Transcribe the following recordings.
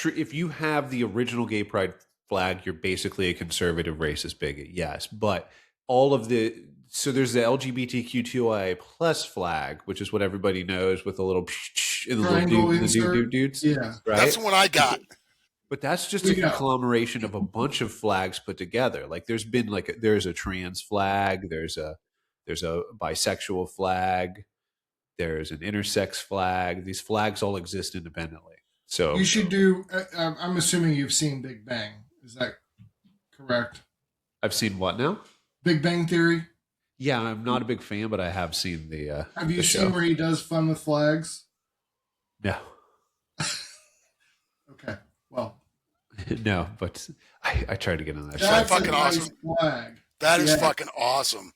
if you have the original gay pride flag, you're basically a conservative racist bigot. Yes, but all of so there's the LGBTQ2IA plus flag, which is what everybody knows with a little and the little Triangle the insert. dudes, Yeah. right? That's the one I got. But that's just a conglomeration of a bunch of flags put together. Like there's been there's a trans flag, there's a bisexual flag, there's an intersex flag. These flags all exist independently. So you should do. I'm assuming you've seen Big Bang. Is that correct? I've seen what now? Big Bang Theory. Yeah, I'm not a big fan, but I have seen the. Have you the seen show. where he does fun with flags? No. Okay. Well. No, but I tried to get on that show. That's fucking awesome. Flag. That is fucking awesome.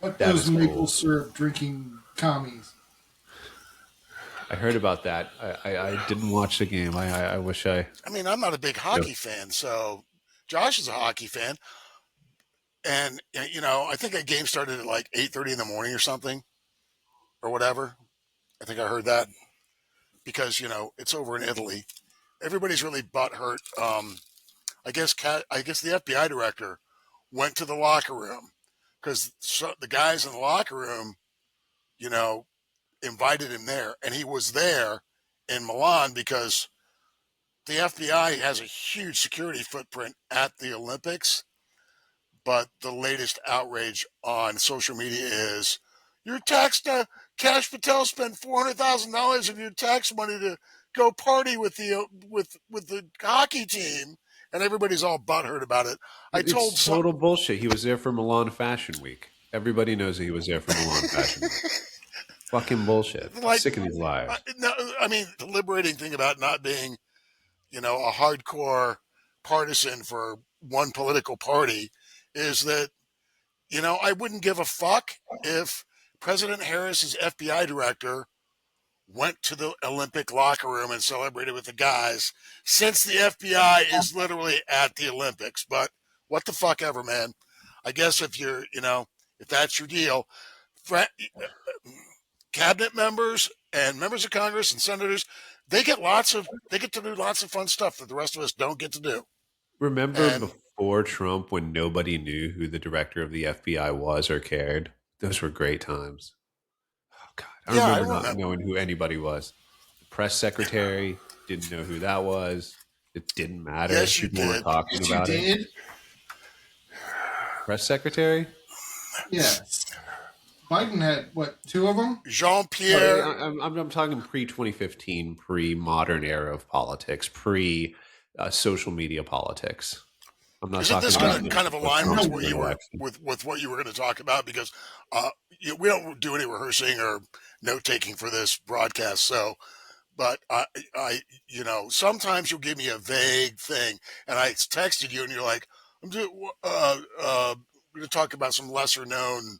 Fuck those maple syrup drinking commies. I heard about that. I didn't watch the game. I wish I. I mean, I'm not a big hockey fan, so Josh is a hockey fan, and I think that game started at like 8:30 in the morning or something, or whatever. I think I heard that because it's over in Italy. Everybody's really butthurt. I guess the FBI director went to the locker room because the guys in the locker room, invited him there, and he was there in Milan because the FBI has a huge security footprint at the Olympics. But the latest outrage on social media is your Cash Patel spent $400,000 of your tax money to go party with the hockey team, and everybody's all butthurt about it. It's total bullshit. He was there for Milan Fashion Week. Everybody knows that he was there for Milan Fashion Week. Fucking bullshit. Sick of these lies. I mean, the liberating thing about not being, a hardcore partisan for one political party is that, I wouldn't give a fuck if President Harris's FBI director went to the Olympic locker room and celebrated with the guys, since the FBI is literally at the Olympics. But what the fuck ever, man. I guess if you're, if that's your deal, cabinet members and members of Congress and senators, they get to do lots of fun stuff that the rest of us don't get to do. Remember before Trump, when nobody knew who the director of the FBI was or cared? Those were great times. Oh God, I remember not knowing who anybody was. The press secretary didn't know who that was. It didn't matter. Yes, you People did. were talking about it. Press secretary? Yes. Biden had, what, 2 of them? Jean-Pierre. I'm talking pre-2015, pre-modern era of politics, pre-social media politics. I'm not Isn't talking this about kind of align with what you were with what you were going to talk about? Because we don't do any rehearsing or note taking for this broadcast. So, but I sometimes you'll give me a vague thing, and I texted you, and you're like, I'm going to talk about some lesser known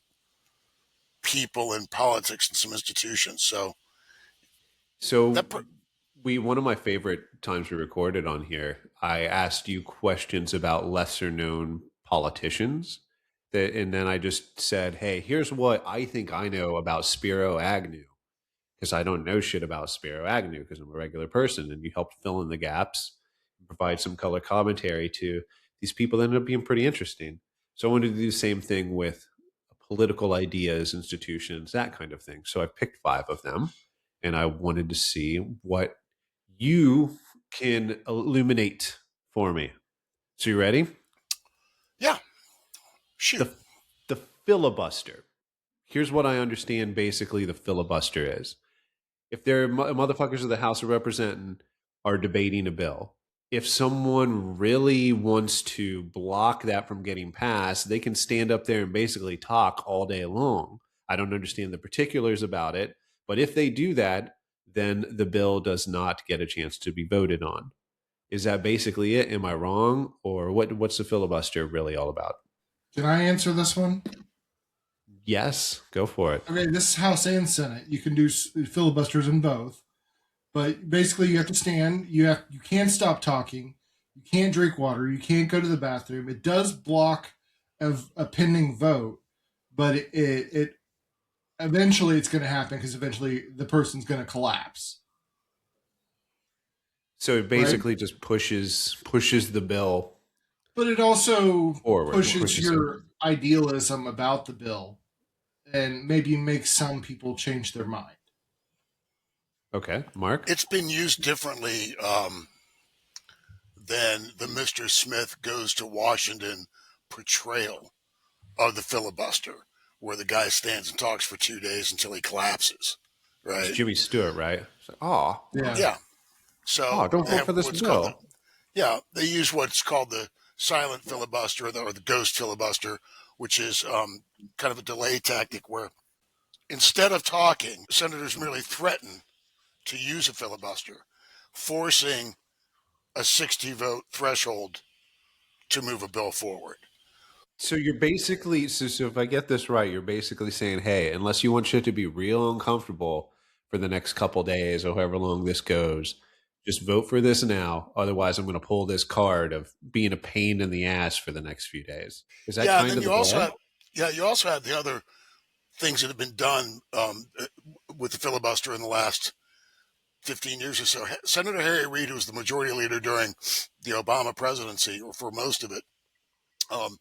people in politics and some institutions. So one of my favorite times we recorded on here, I asked you questions about lesser known politicians, and then I just said, hey, here's what I think I know about Spiro Agnew, because I don't know shit about Spiro Agnew because I'm a regular person, and you helped fill in the gaps and provide some color commentary to these people that ended up being pretty interesting. So I wanted to do the same thing with political ideas, institutions, that kind of thing. So I picked 5 of them, and I wanted to see what you can illuminate for me. So you ready? Yeah. Shoot. The filibuster. Here's what I understand basically the filibuster is. If there are motherfuckers of the House of Representatives are debating a bill, if someone really wants to block that from getting passed, they can stand up there and basically talk all day long. I don't understand the particulars about it, but if they do that, then the bill does not get a chance to be voted on. Is that basically it? Am I wrong? Or what's the filibuster really all about? Can I answer this one? Yes, go for it. Okay, this is House and Senate. You can do filibusters in both. But basically, you have to stand. You can't stop talking. You can't drink water. You can't go to the bathroom. It does block a pending vote, but it eventually it's going to happen because eventually the person's going to collapse. So it right? basically just pushes the bill But it also forward, pushes pushes it. your idealism about the bill and maybe makes some people change their mind. Okay, Mark. It's been used differently than the Mr. Smith goes to Washington portrayal of the filibuster, where the guy stands and talks for 2 days until he collapses. It's Right? Jimmy Stewart, right? It's like, oh, Yeah. Yeah. So don't they vote have for this what's called the bill. they use what's called the silent filibuster or the ghost filibuster, which is kind of a delay tactic where instead of talking, senators merely threaten to use a filibuster, forcing a 60 vote threshold to move a bill forward. So you're basically so if I get this right, you're basically saying, hey, unless you want shit to be real uncomfortable for the next couple days or however long this goes, just vote for this now. Otherwise, I'm going to pull this card of being a pain in the ass for the next few days. Is that Yeah, and kind then of the you also play? have you also have the other things that have been done with the filibuster in the last 15 years or so. Senator Harry Reid, who was the majority leader during the Obama presidency, or for most of it, um,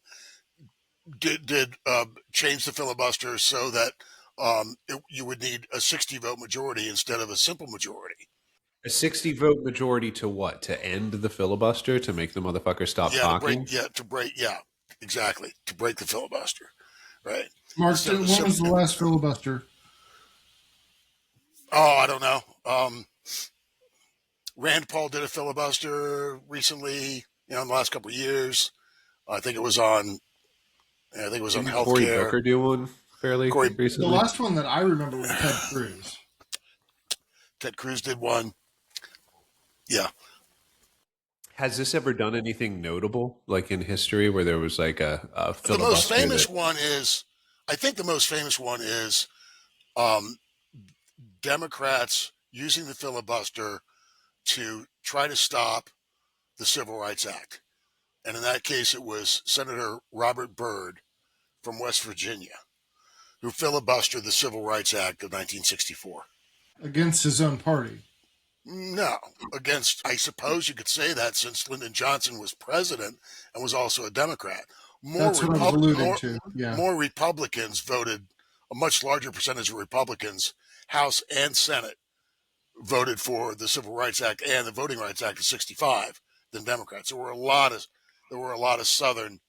did change the filibuster so that you would need a 60 vote majority instead of a simple majority. A 60 vote majority to what? To end the filibuster? To make the motherfucker stop Yeah, to break. talking? Yeah, to break. Yeah, exactly, to break the filibuster. Right. Mark, Instead of a when simple. was the last filibuster? Oh, I don't know. Rand Paul did a filibuster recently. In the last couple of years. I think it was on. I think it was on Didn't Cory healthcare. Booker do one fairly Corey The recently? last one that I remember was Ted Cruz. Ted Cruz did one. Yeah. Has this ever done anything notable, like in history, where there was like a The most filibuster that famous one is. I think the most famous one is um, Democrats using the filibuster to try to stop the Civil Rights Act. And in that case, it was Senator Robert Byrd from West Virginia who filibustered the Civil Rights Act of 1964. Against his own party. No, against, I suppose you could say that since Lyndon Johnson was president and was also a Democrat. More, That's what I was Repub- alluding more, to. Yeah. more Republicans voted, a much larger percentage of Republicans, House and Senate, voted for the Civil Rights Act and the Voting Rights Act of '65 than Democrats. There were a lot of Southern,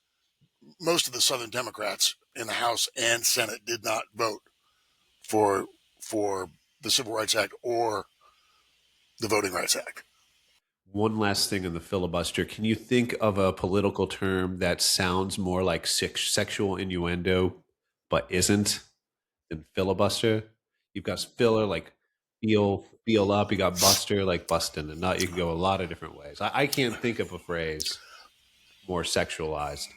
most of the Southern Democrats in the House and Senate did not vote for for the Civil Rights Act or the Voting Rights Act. one last thing in the filibuster. Can you think of a political term that sounds more like sexual innuendo but isn't than filibuster? You've got filler like feel up. You got buster like busting a nut. You can go a lot of different ways. I can't think of a phrase more sexualized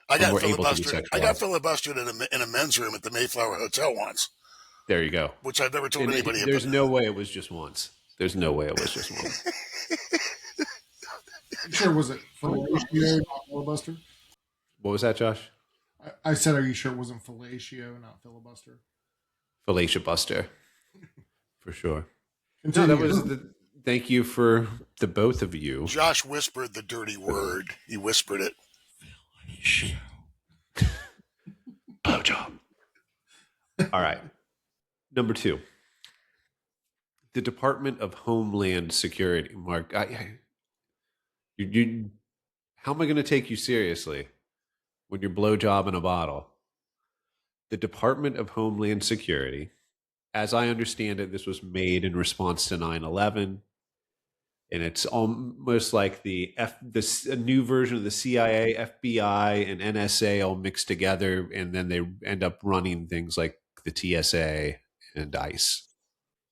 I or got more able to be filibustered. I got sexualized. filibustered in a men's room at the Mayflower Hotel once, There you go. which I've never told And anybody about. there's no way it was just once. There's no way it was just once. You sure was it fellatio, not filibuster? What was that, Josh? I said, are you sure it wasn't fellatio, not filibuster? Felicia Buster, for sure. No, that was Continue. the. Thank you for the both of you. Josh whispered the dirty word. He whispered it. Blowjob. All right. Number two, the Department of Homeland Security. Mark, you how am I going to take you seriously when you're blowjob in a bottle? The Department of Homeland Security, as I understand it, this was made in response to 9/11, and it's almost like a new version of the CIA, FBI, and NSA all mixed together, and then they end up running things like the TSA and ICE.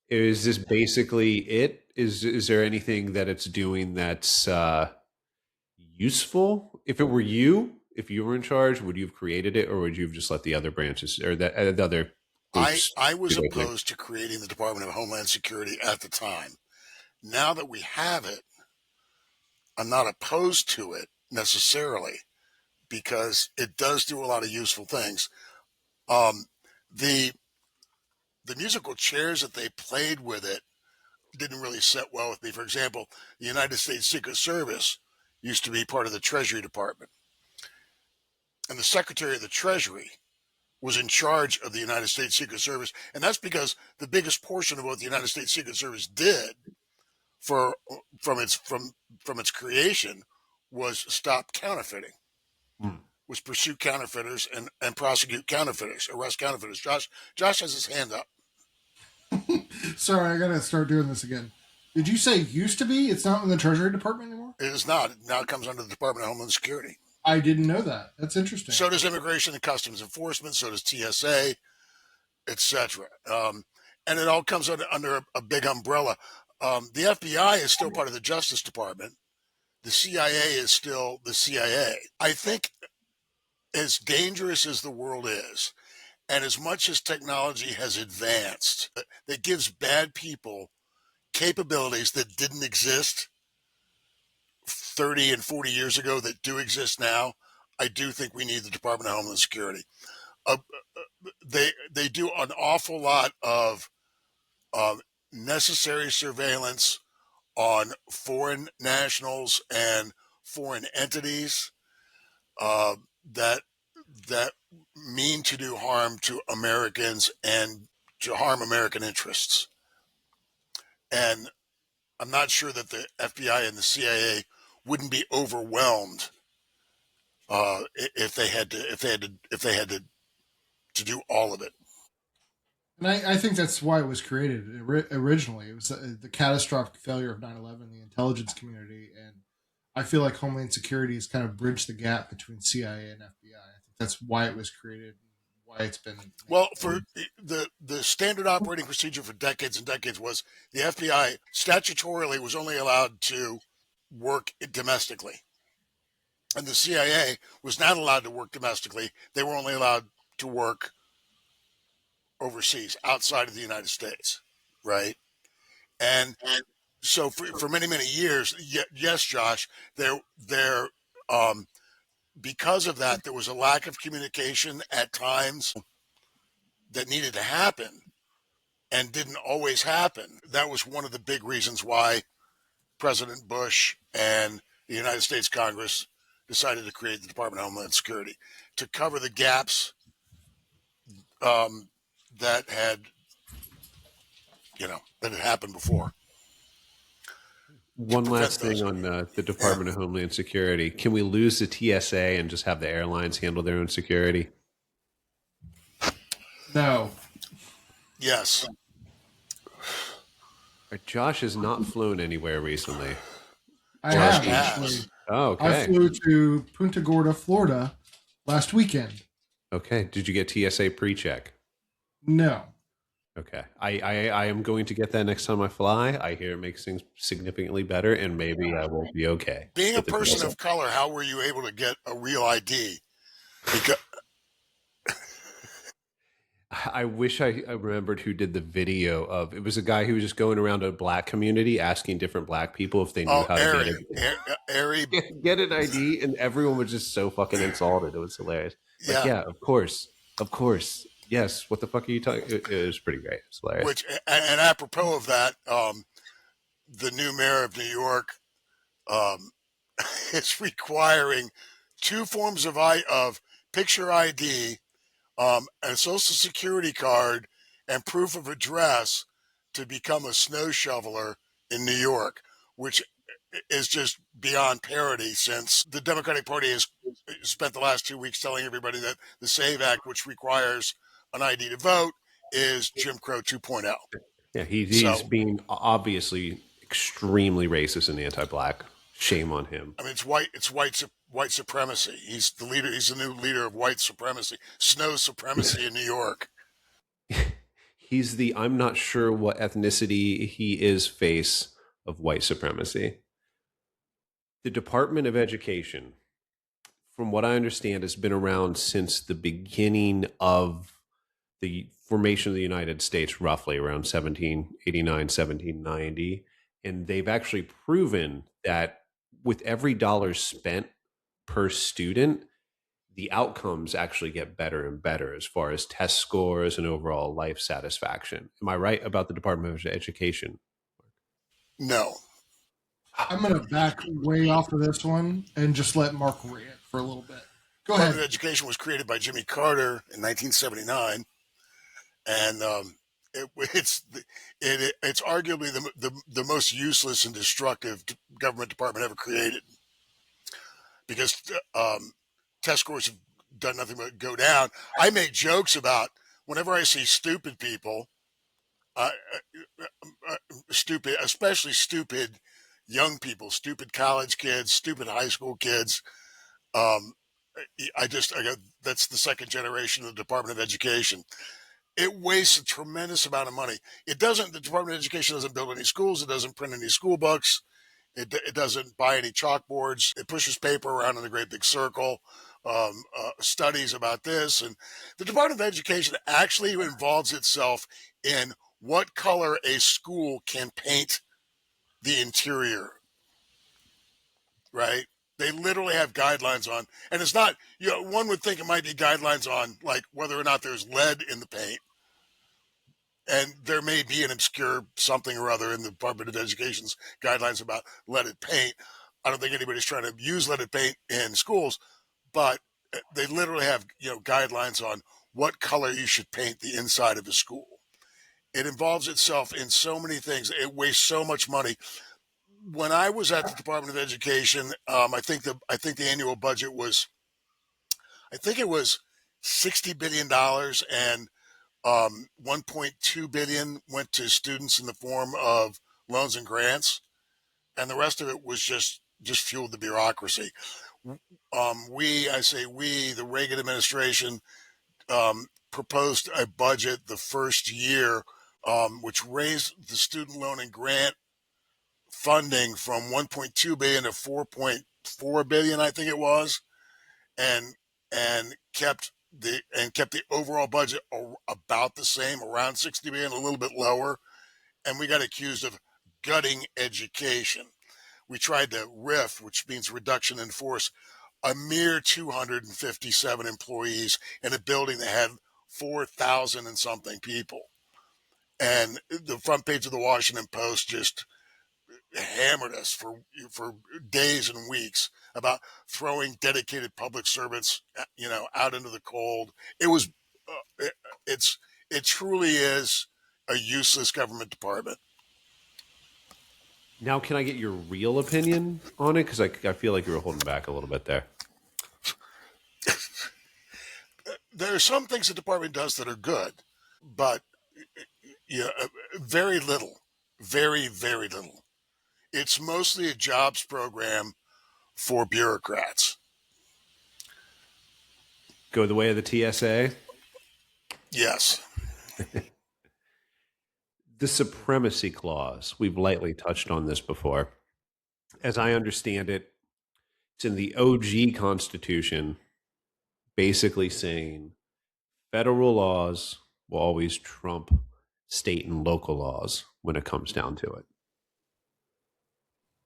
Is this basically it? Is there anything that it's doing that's useful? If it were you, if you were in charge, would you have created it, or would you have just let the other branches or the other I groups I was do their thing? opposed to creating the Department of Homeland Security at the time. Now that we have it, I'm not opposed to it necessarily because it does do a lot of useful things. Um, the the musical chairs that they played with it didn't really sit well with me. For example, the United States Secret Service used to be part of the Treasury Department, and the Secretary of the Treasury was in charge of the United States Secret Service, and that's because the biggest portion of what the United States Secret Service did for from its creation was stop counterfeiting, Hmm. was pursue counterfeiters and prosecute counterfeiters, arrest counterfeiters. Josh has his hand up. Sorry, I gotta start doing this again. Did you say used to be? It's not in the Treasury Department anymore? It is not. Now it comes under the Department of Homeland Security. I didn't know that. That's interesting. So does Immigration and Customs Enforcement. So does TSA, etc. And it all comes under a big umbrella. The FBI is still part of the Justice Department. The CIA is still the CIA. I think as dangerous as the world is, and as much as technology has advanced, that gives bad people capabilities that didn't exist 30 and 40 years ago that do exist now, I do think we need the Department of Homeland Security. They do an awful lot of necessary surveillance on foreign nationals and foreign entities that mean to do harm to Americans and to harm American interests. And I'm not sure that the FBI and the CIA wouldn't be overwhelmed if they had to do all of it. And I think that's why it was created originally. It was the catastrophic failure of 9/11, the intelligence community, and I feel like Homeland Security has kind of bridged the gap between CIA and FBI. I think that's why it was created, why it's been. Well, for the standard operating procedure for decades and decades was the FBI statutorily was only allowed to work domestically, and the CIA was not allowed to work domestically. They were only allowed to work overseas, outside of the United States, right? And so for many years, yes, Josh, there because of that, there was a lack of communication at times that needed to happen and didn't always happen. That was one of the big reasons why President Bush and the United States Congress decided to create the Department of Homeland Security to cover the gaps that had happened before. One last thing on the Department of Homeland Security. Can we lose the TSA and just have the airlines handle their own security? No. Yes. Josh has not flown anywhere recently. I have actually. Oh, okay. I flew to Punta Gorda, Florida last weekend. Okay. Did you get TSA pre-check? No. Okay. I am going to get that next time I fly. I hear it makes things significantly better, and maybe I will be okay. Being a person of color, how were you able to get a real ID? Because I wish I remembered who did the video of it. Was a guy who was just going around a black community asking different black people if they knew how to get an ID, and everyone was just so fucking insulted. It was hilarious. Like, yeah, of course. Yes, what the fuck are you talking? It was pretty great. It's hilarious. And apropos of that, the new mayor of New York is requiring two forms of picture ID, a social security card, and proof of address to become a snow shoveler in New York, which is just beyond parody, since the Democratic Party has spent the last 2 weeks telling everybody that the SAVE Act, which requires an ID to vote, is Jim Crow 2.0. Yeah, he's being obviously extremely racist and anti-black. Shame on him. I mean, it's white supremacy. He's the leader. He's the new leader of white supremacy, snow supremacy in New York. He's the I'm not sure what ethnicity he is face of white supremacy. The Department of Education, from what I understand, has been around since the beginning of the formation of the United States, roughly around 1789, 1790. And they've actually proven that with every dollar spent per student, the outcomes actually get better and better as far as test scores and overall life satisfaction. Am I right about the Department of Education? No. I'm going to back way off of this one and just let Mark rant for a little bit. Go Department of ahead. Education was created by Jimmy Carter in 1979, and it's arguably the most useless and destructive government department ever created, because test scores have done nothing but go down. I make jokes about whenever I see stupid people, uh, stupid, especially stupid young people, stupid college kids, stupid high school kids. Um, I go, that's the second generation of the Department of Education. It wastes a tremendous amount of money. It doesn't. The Department of Education doesn't build any schools. It doesn't print any school books. It doesn't buy any chalkboards. It pushes paper around in a great big circle. Studies about this, and the Department of Education actually involves itself in what color a school can paint the interior. Right? They literally have guidelines on, and it's not. One would think it might be guidelines on like whether or not there's lead in the paint, and there may be an obscure something or other in the Department of Education's guidelines about leaded paint. I don't think anybody's trying to use leaded paint in schools, but they literally have guidelines on what color you should paint the inside of a school. It involves itself in so many things. It wastes so much money. When I was at the Department of Education, I think the annual budget was, I think it was $60 billion, and 1.2 billion went to students in the form of loans and grants, and the rest of it was just fueled the bureaucracy. The Reagan administration proposed a budget the first year, which raised the student loan and grant funding from 1.2 billion to 4.4 billion, I think it was, and kept the overall budget about the same, around 60 billion, a little bit lower, and we got accused of gutting education. We tried to RIF, which means reduction in force, a mere 257 employees in a building that had 4,000 and something people. And the front page of the Washington Post just hammered us for days and weeks about throwing dedicated public servants, out into the cold. It was, it truly is a useless government department. Now, can I get your real opinion on it? Because I feel like you were holding back a little bit there. There are some things the department does that are good, but very little, very, very little. It's mostly a jobs program for bureaucrats. Go the way of the TSA. Yes. The supremacy clause. We've lightly touched on this before. As I understand it, it's in the OG Constitution, basically saying federal laws will always trump state and local laws when it comes down to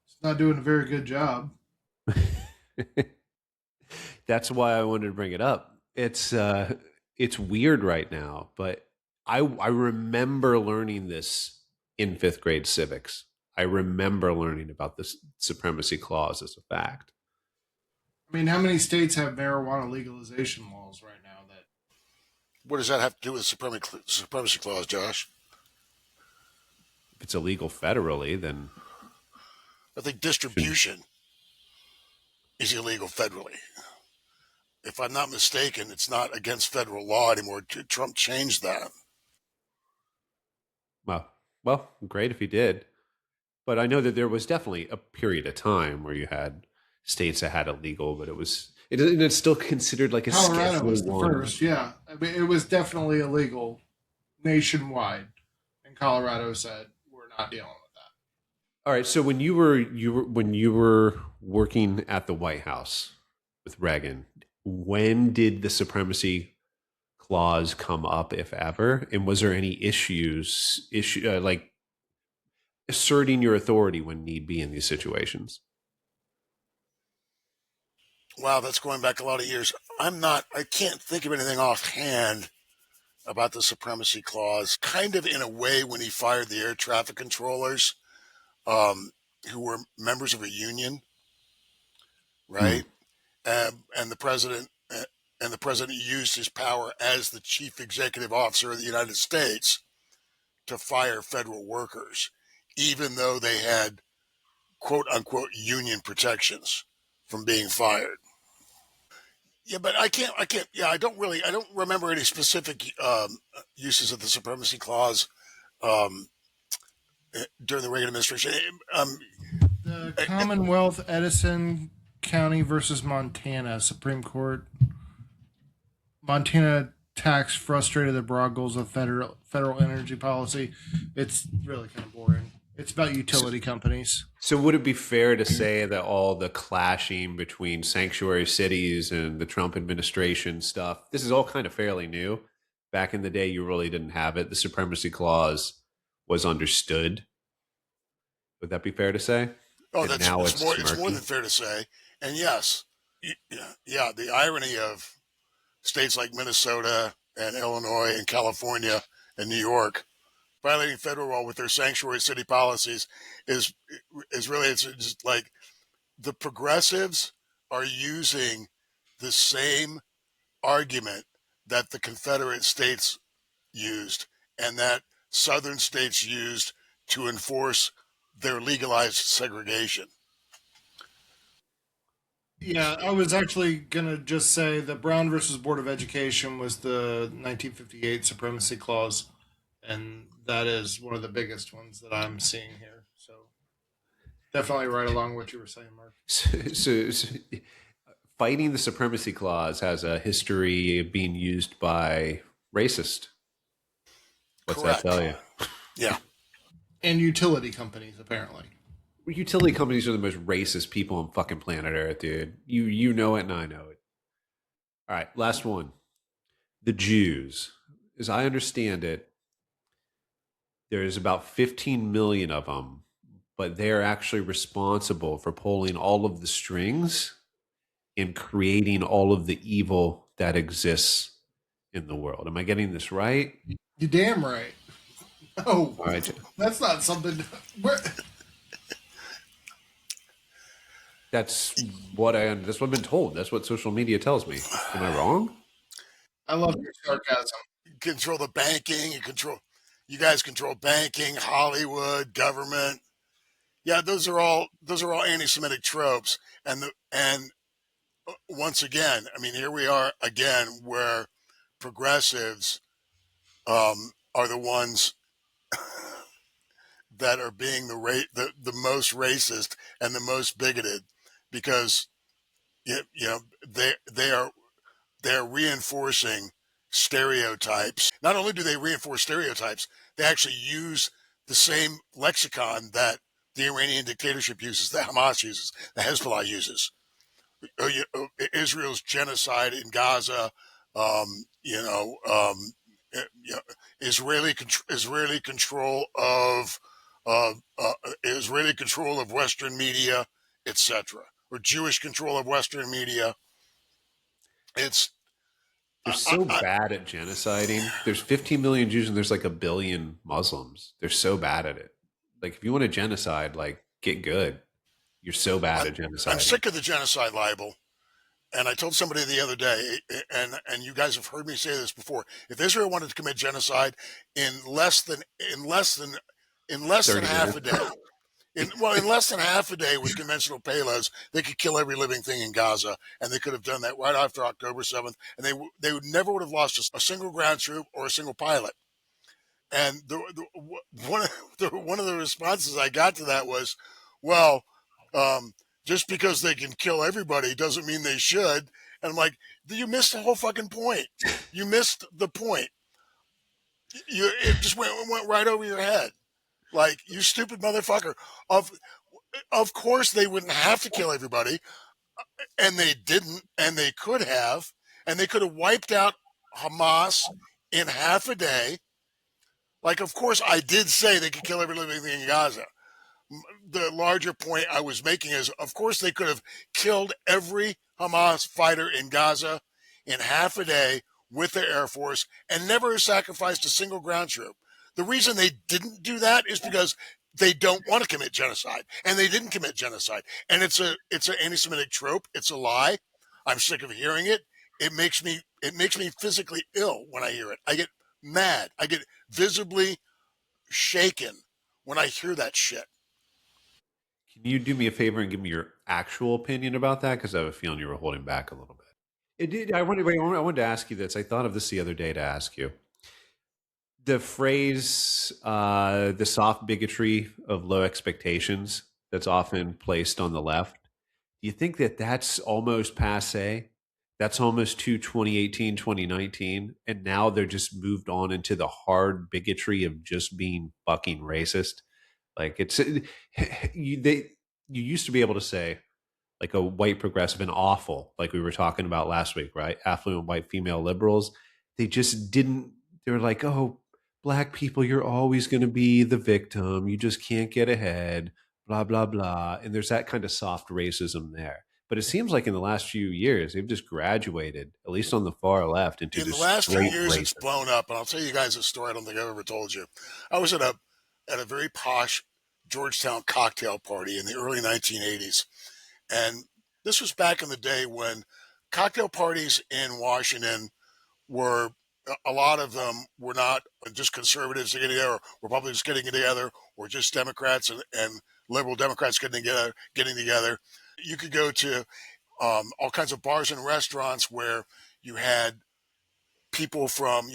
It's not doing a very good job. it. That's why I wanted to bring it up. It's weird right now, but I remember learning this in fifth grade civics. I remember learning about this supremacy clause as a fact. I mean, how many states have marijuana legalization laws right now that What does that have to do with the supremacy clause, Josh? If it's illegal federally, then I think distribution is illegal federally. If I'm not mistaken, it's not against federal law anymore. Trump changed that. well, great if he did. But I know that there was definitely a period of time where you had states that had it legal, but it's still considered like a Colorado Schedule was the One. first. Yeah, I mean, it was definitely illegal nationwide, and Colorado said we're not dealing with that. All right. So when you were working at the White House with Reagan, when did the supremacy clause come up, if ever? And was there any like asserting your authority when need be in these situations? Wow, that's going back a lot of years. I can't think of anything offhand about the supremacy clause. Kind of in a way when he fired the air traffic controllers. um, who were members of a union, Hmm. right? And the president and the president used his power as the chief executive officer of the United States to fire federal workers, even though they had quote unquote union protections from being fired. Yeah, but I can't. Yeah, I don't remember any specific uses of the supremacy clause um, during the Reagan administration. The Commonwealth Edison County versus Montana Supreme Court. Montana tax frustrated the broad goals of federal energy policy. It's really kind of boring. It's about So, utility companies. so would it be fair to say that all the clashing between sanctuary cities and the Trump administration stuff, this is all kind of fairly new? Back in the day, you really didn't have it. The supremacy clause was understood. Would that be fair to say? Oh, And that's now it's it's more than smirky. fair to say. And yes, yeah, the irony of states like Minnesota and Illinois and California and New York violating federal law with their sanctuary city policies is really it's just like the progressives are using the same argument that the Confederate states used and that southern states used to enforce their legalized segregation. Yeah, I was actually gonna just say the Brown versus Board of Education was the 1958 supremacy clause, and that is one of the biggest ones that I'm seeing here. So definitely right along what you were saying, Mark. So fighting the supremacy clause has a history of being used by racist. What's that Correct. tell you? Yeah. And utility companies, apparently. Utility companies are the most racist people on fucking planet Earth, dude. You know it, and I know it. All right, last one. The Jews, as I understand it, there's about 15 million of them, but they're actually responsible for pulling all of the strings and creating all of the evil that exists in the world. Am I getting this right? You're damn right. Oh, All right, that's not something. Where, that's what I've been told. That's what social media tells me. Am I wrong? I love your sarcasm. Control the banking, you guys control banking, Hollywood, government. Yeah, those are all anti-Semitic tropes. And once again, I mean, here we are again where progressives are the ones that are being the most racist and the most bigoted because you know they're reinforcing stereotypes. Not only do they reinforce stereotypes, they actually use the same lexicon that the Iranian dictatorship uses, that Hamas uses, that Hezbollah uses. Israel's genocide in Gaza, um, you know, um, you know, Israeli control of uh, uh, Israeli control of Western media, etc., or Jewish control of Western media. It's They're so bad at genociding. There's 15 million Jews and there's like a billion Muslims. They're so bad at it. Like if you want to genocide, like get good. You're so bad I'm at I'm genociding. sick of the genocide libel. And I told somebody the other day, and you guys have heard me say this before. If Israel wanted to commit genocide in less than in less than in less than 30 half a minutes. day, in less than half a day with conventional payloads, they could kill every living thing in Gaza, and they could have done that right after October 7th, and they would never would have lost a single ground troop or a single pilot. And one of the responses I got to that was, well, just because they can kill everybody doesn't mean they should. And I'm like, you missed the whole fucking point. You missed the point. It just went right over your head. Like, you stupid motherfucker. Of of course they wouldn't have to kill everybody, and they didn't, and they could have, and they could have wiped out Hamas in half a day. Like, of course, I did say they could kill every living thing in Gaza. The larger point I was making is, of course, they could have killed every Hamas fighter in Gaza in half a day with their Air Force and never sacrificed a single ground troop. The reason they didn't do that is because they don't want to commit genocide, and they didn't commit genocide. And it's an anti-Semitic trope. It's a lie. I'm sick of hearing it. It makes me physically ill when I hear it. I get mad. I get visibly shaken when I hear that shit. Can you do me a favor and give me your actual opinion about that? Because I have a feeling you were holding back a little bit. It did. I wanted to ask you this. I thought of this the other day to ask you. The phrase, the soft bigotry of low expectations that's often placed on the left. Do you think that that's almost passe? That's almost to 2018, 2019, and now they're just moved on into the hard bigotry of just being fucking racist. Like it's you used to be able to say like a white progressive and awful, like we were talking about last week, right? Affluent white female liberals. They just didn't. They were like, oh, black people, you're always going to be the victim. You just can't get ahead. Blah blah blah. And there's that kind of soft racism there. But it seems like in the last few years, they've just graduated, at least on the far left, into In the just last few straight years, it's racism. blown up, and I'll tell you guys a story I don't think I've ever told you. I was at a very posh Georgetown cocktail party in the early 1980s, and this was back in the day when cocktail parties in Washington were, a lot of them were not just conservatives getting together, or Republicans getting together, or just Democrats and liberal Democrats getting together. You could go to all kinds of bars and restaurants where you had you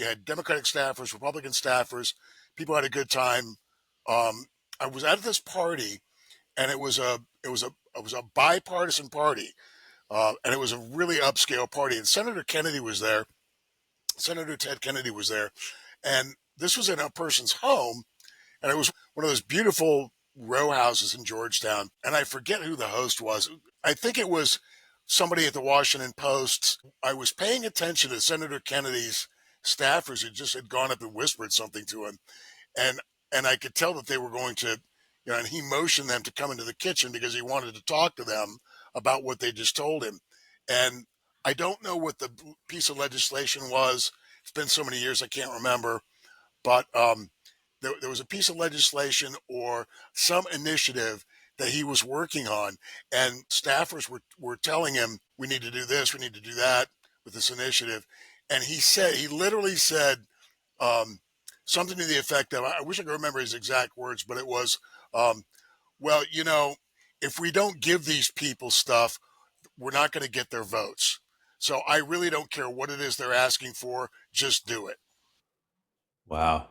had Democratic staffers, Republican staffers. People had a good time. I was at this party, and it was a bipartisan party, and it was a really upscale party. And Senator Kennedy was there. Senator Ted Kennedy was there, and this was in a person's home, and it was one of those beautiful row houses in Georgetown. And I forget who the host was. I think it was somebody at the Washington Post. I was paying attention to Senator Kennedy's staffers who just had gone up and whispered something to him, and and I could tell that they were going to, and he motioned them to come into the kitchen because he wanted to talk to them about what they just told him. And I don't know what the piece of legislation was. It's been so many years I can't remember, but there was a piece of legislation or some initiative that he was working on, and staffers were telling him, we need to do this, we need to do that with this initiative. And he literally said, um, something to the effect of, I wish I could remember his exact words, but it was, um, well, if we don't give these people stuff, we're not going to get their votes. So I really don't care what it is they're asking for, just do it. Wow.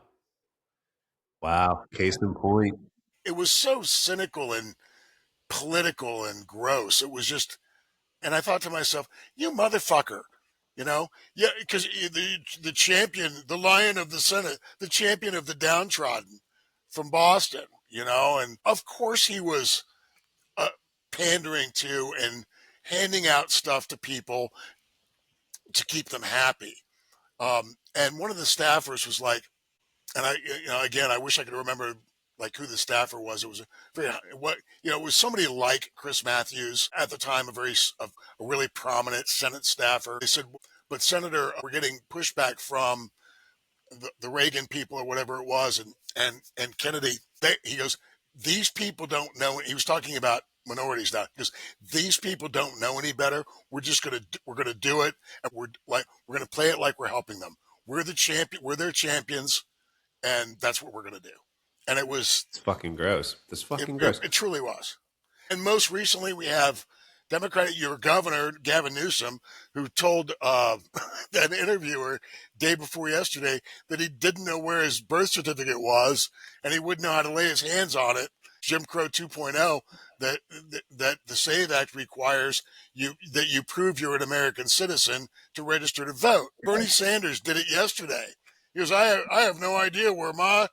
Wow. Case in point. It was so cynical and political and gross. It was just, and I thought to myself, you motherfucker, yeah, because the champion, the lion of the Senate, the champion of the downtrodden from Boston, and of course he was uh, pandering to and handing out stuff to people to keep them happy. And one of the staffers was like, and again, I wish I could remember like who the staffer was. It was a very it was somebody like Chris Matthews at the time, a really prominent Senate staffer. They said, but Senator, we're getting pushback from the Reagan people or whatever it was, and Kennedy. He goes, these people don't know. He was talking about minorities now. He goes, these people don't know any better. We're gonna do it, and we're gonna play it like we're helping them. We're the champion. We're their champions, and that's what we're gonna do. And it was It's fucking gross. That's it, fucking it, gross. it truly was. And most recently, we have your governor, Gavin Newsom, who told that interviewer day before yesterday that he didn't know where his birth certificate was and he wouldn't know how to lay his hands on it. Jim Crow 2.0, that the SAVE Act requires that you prove you're an American citizen to register to vote. Bernie Sanders did it yesterday. He goes, I have no idea where my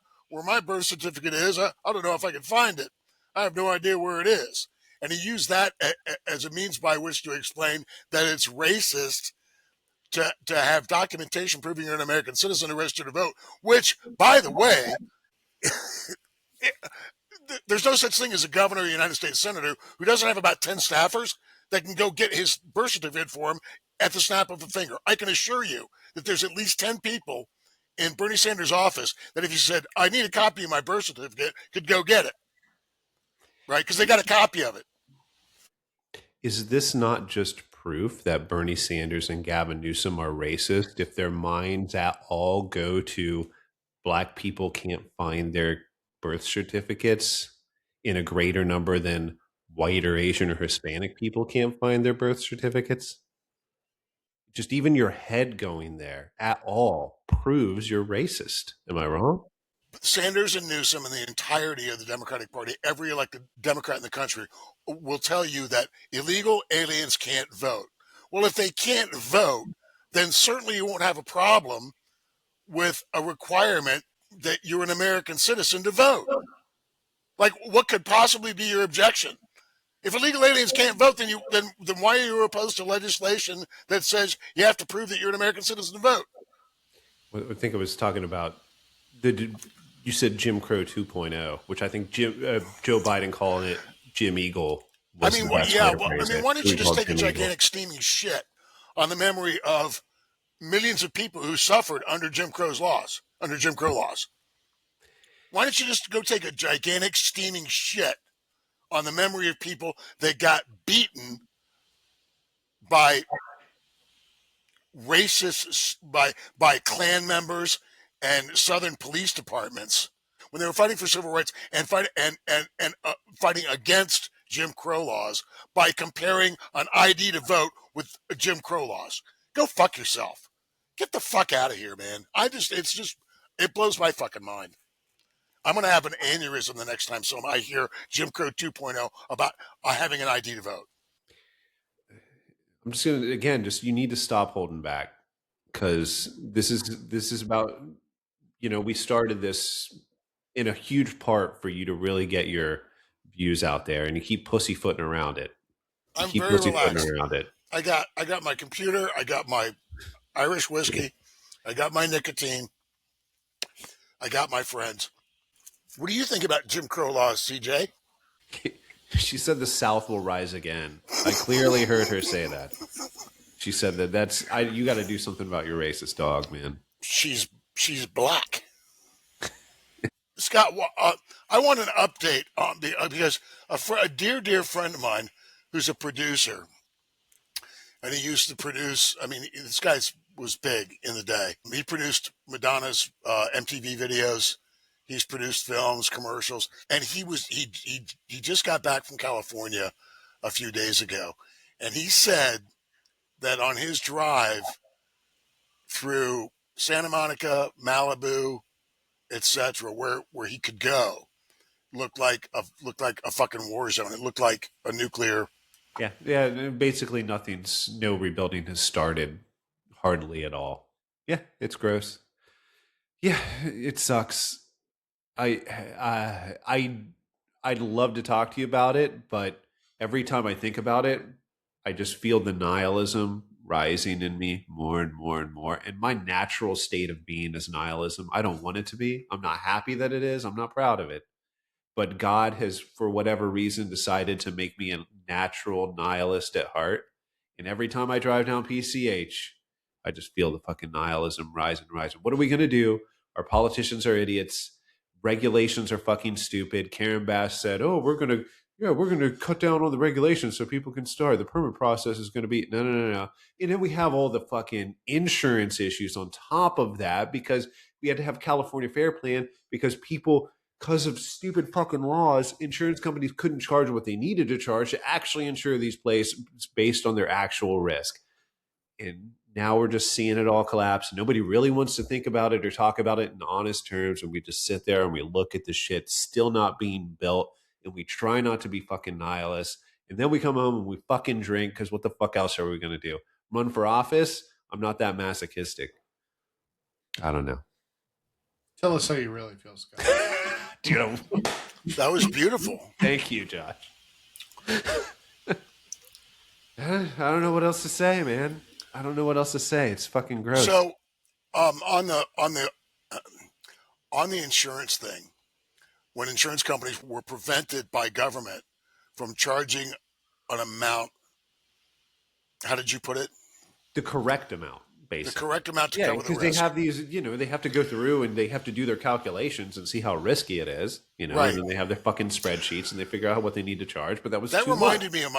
birth certificate is. I don't know if I can find it. I have no idea where it is. And he used that as a means by which to explain that it's racist to have documentation proving you're an American citizen to register to vote, which, by the way, there's no such thing as a governor or a United States senator who doesn't have about 10 staffers that can go get his birth certificate for him at the snap of a finger. I can assure you that there's at least 10 people in Bernie Sanders' office that if he said, I need a copy of my birth certificate, could go get it. right? Because they got a copy of it. Is this not just proof that Bernie Sanders and Gavin Newsom are racist if their minds at all go to black people can't find their birth certificates in a greater number than white or Asian or Hispanic people can't find their birth certificates? Just even your head going there at all proves you're racist. Am I wrong? Sanders and Newsom and the entirety of the Democratic Party, every elected Democrat in the country, will tell you that illegal aliens can't vote. Well, if they can't vote, then certainly you won't have a problem with a requirement that you're an American citizen to vote. Like, what could possibly be your objection? If illegal aliens can't vote, then why are you opposed to legislation that says you have to prove that you're an American citizen to vote? I think I was talking about the. You said Jim Crow 2.0, which I think Joe Biden calling it Jim Eagle I was mean, the best way to phrase it. why don't you just take a Jim Eagle. gigantic steaming shit on the memory of millions of people who suffered under Jim Crow laws? Why don't you just go take a gigantic steaming shit on the memory of people that got beaten by racists, by Klan members and Southern police departments when they were fighting for civil rights and fighting against Jim Crow laws by comparing an ID to vote with Jim Crow laws? Go fuck yourself. Get the fuck out of here, man. It blows my fucking mind. I'm going to have an aneurysm the next time I hear Jim Crow 2.0 about having an ID to vote. I'm just gonna again, just you need to stop holding back because this is about we started this in a huge part for you to really get your views out there, and you keep pussyfooting around it. You I'm keep very pussyfooting relaxed. around it. I got my computer. I got my Irish whiskey. I got my nicotine. I got my friends. What do you think about Jim Crow laws, CJ? She said the South will rise again. I clearly heard her say that. She said you got to do something about your racist dog, man. She's black. Scott, I want an update on because a dear friend of mine who's a producer, and he used to produce. I mean, this guy was big in the day. He produced Madonna's MTV videos. He's produced films, commercials, and he just got back from California a few days ago, and he said that on his drive through Santa Monica, Malibu, etc., where he could go, looked like a fucking war zone. It looked like a nuclear. Yeah. Basically, no rebuilding has started, hardly at all. Yeah, it's gross. Yeah, it sucks. I I'd love to talk to you about it, but every time I think about it, I just feel the nihilism rising in me more and more and more. And my natural state of being is nihilism. I don't want it to be. I'm not happy that it is. I'm not proud of it. But God has, for whatever reason, decided to make me a natural nihilist at heart. And every time I drive down PCH, I just feel the fucking nihilism rise and rise. What are we going to do? Our politicians are idiots. Regulations are fucking stupid. Karen Bass said, "Oh, we're gonna cut down on the regulations so people can start. The permit process is going to be no." And then we have all the fucking insurance issues on top of that because we had to have California Fair Plan because of stupid fucking laws, insurance companies couldn't charge what they needed to charge to actually insure these places based on their actual risk. And now we're just seeing it all collapse. Nobody really wants to think about it or talk about it in honest terms. And we just sit there and we look at the shit still not being built. And we try not to be fucking nihilists. And then we come home and we fucking drink because what the fuck else are we going to do? Run for office? I'm not that masochistic. I don't know. Tell us how you really feel, Scott. That was beautiful. Thank you, Josh. I don't know what else to say, man. I don't know what else to say. It's fucking gross. So, on the insurance thing, when insurance companies were prevented by government from charging an amount, how did you put it? The correct amount. The basically. correct amount to Yeah, cover the because they risk. have these, they have to go through and they have to do their calculations and see how risky it is, and Right. then they have their fucking spreadsheets and they figure out what they need to charge. But that was That too much. reminded me of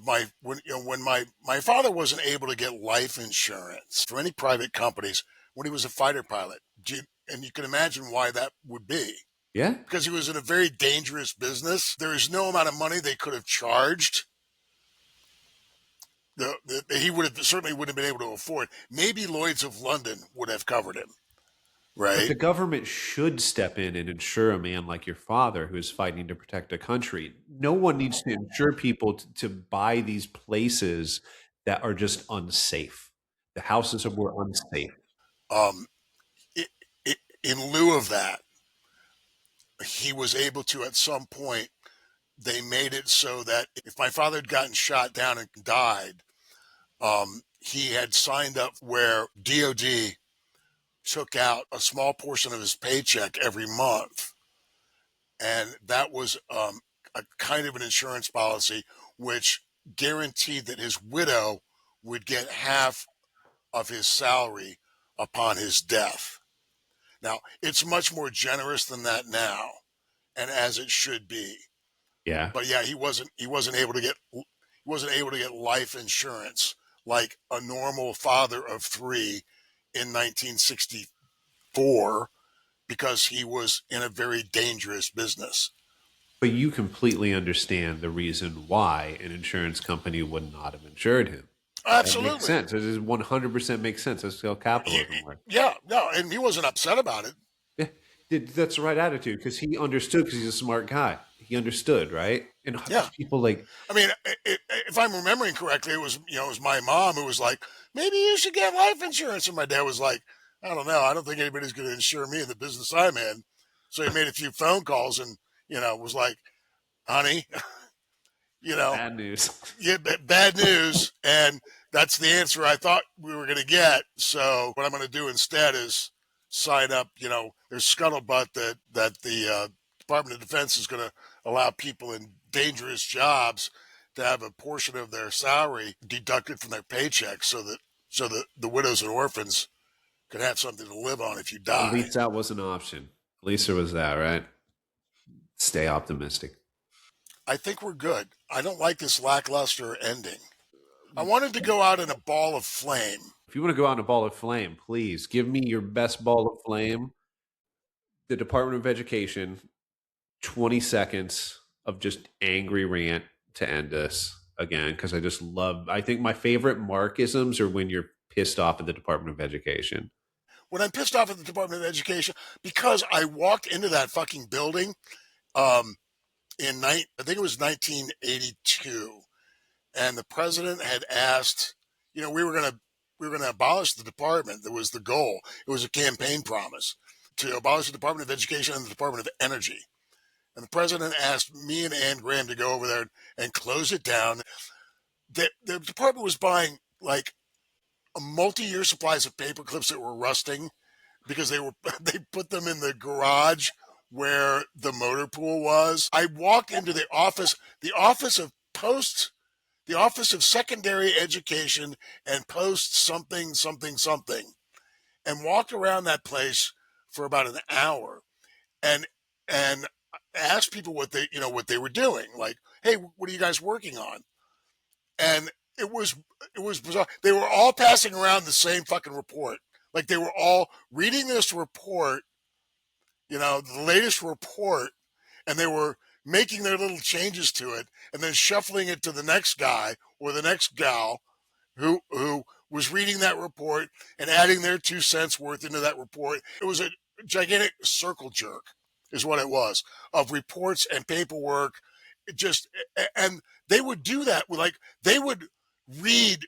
my when my father wasn't able to get life insurance for any private companies when he was a fighter pilot. And you can imagine why that would be. Yeah, Because he was in a very dangerous business. There is no amount of money they could have charged. He would have certainly wouldn't have been able to afford. Maybe Lloyd's of London would have covered him, but right? the government should step in and insure a man like your father who is fighting to protect a country. No one needs to insure people to buy these places that are just unsafe. The houses were unsafe. Um, it, in lieu of that, he was able to at some point. They made it so that if my father had gotten shot down and died, he had signed up where DOD took out a small portion of his paycheck every month, and that was a kind of an insurance policy which guaranteed that his widow would get half of his salary upon his death. Now, it's much more generous than that now, and as it should be. Yeah. But yeah, he wasn't able to get life insurance like a normal father of three in 1964 because he was in a very dangerous business. But you completely understand the reason why an insurance company would not have insured him. That makes Absolutely. sense. It is 100% makes sense. That's how capitalism works. Yeah, no, and he wasn't upset about it. Yeah, that's the right attitude because he understood because he's a smart guy. He understood, right? And Yeah. these people like, I mean, if I'm remembering correctly, it was my mom who was like, maybe you should get life insurance. And my dad was like, I don't know. I don't think anybody's going to insure me in the business I'm in. So he made a few phone calls and, was like, honey, you know, bad news. yeah, bad news. And that's the answer I thought we were going to get. So what I'm going to do instead is sign up. There's scuttlebutt that the Department of Defense is going to allow people in dangerous jobs to have a portion of their salary deducted from their paycheck, so that the widows and orphans could have something to live on if you At die. least that was an option. At least there was that, right? Stay optimistic. I think we're good. I don't like this lackluster ending. I wanted to go out in a ball of flame. If you want to go out in a ball of flame, please give me your best ball of flame. The Department of Education, 20 seconds of just angry rant to end us again because I think my favorite Markisms are when you're pissed off at the Department of Education. When I'm pissed off at the Department of Education, because I walked into that fucking building um, I think it was 1982, and the president had asked, we were gonna abolish the department. That was the goal. It was a campaign promise to abolish the Department of Education and the Department of Energy. And the president asked me and Ann Graham to go over there and close it down. The department was buying like a multi-year supplies of paper clips that were rusting because they put them in the garage where the motor pool was. I walked into the office of secondary education and post something something something, and walked around that place for about an hour and and asked people what they were doing. Like, hey, what are you guys working on? And it was bizarre. They were all passing around the same fucking report. Like they were all reading this report, the latest report, and they were making their little changes to it and then shuffling it to the next guy or the next gal who was reading that report and adding their 2 cents worth into that report. It was a gigantic circle jerk, is what it was, of reports and paperwork. And they would do that with they would read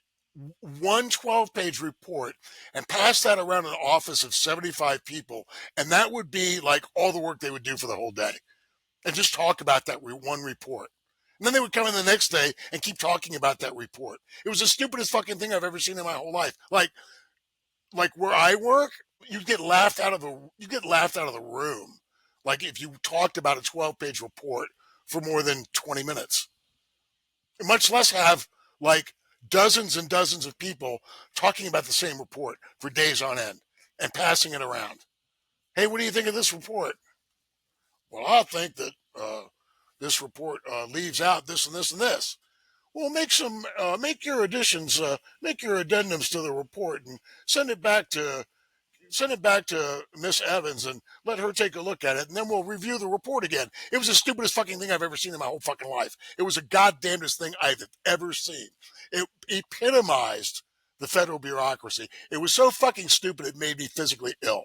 one 12-page report and pass that around an office of 75 people. And that would be like all the work they would do for the whole day and just talk about that one report. And then they would come in the next day and keep talking about that report. It was the stupidest fucking thing I've ever seen in my whole life. Like where I work, you get laughed out of the room. Like if you talked about a 12-page report for more than 20 minutes, much less have like dozens and dozens of people talking about the same report for days on end and passing it around. Hey, what do you think of this report? Well, I think that this report leaves out this and this and this. Well, make your additions, make your addendums to the report and send it back to Miss Evans and let her take a look at it, and then we'll review the report again. It was the stupidest fucking thing I've ever seen in my whole fucking life. It was the goddamnedest thing I've ever seen. It epitomized the federal bureaucracy. It was so fucking stupid it made me physically ill.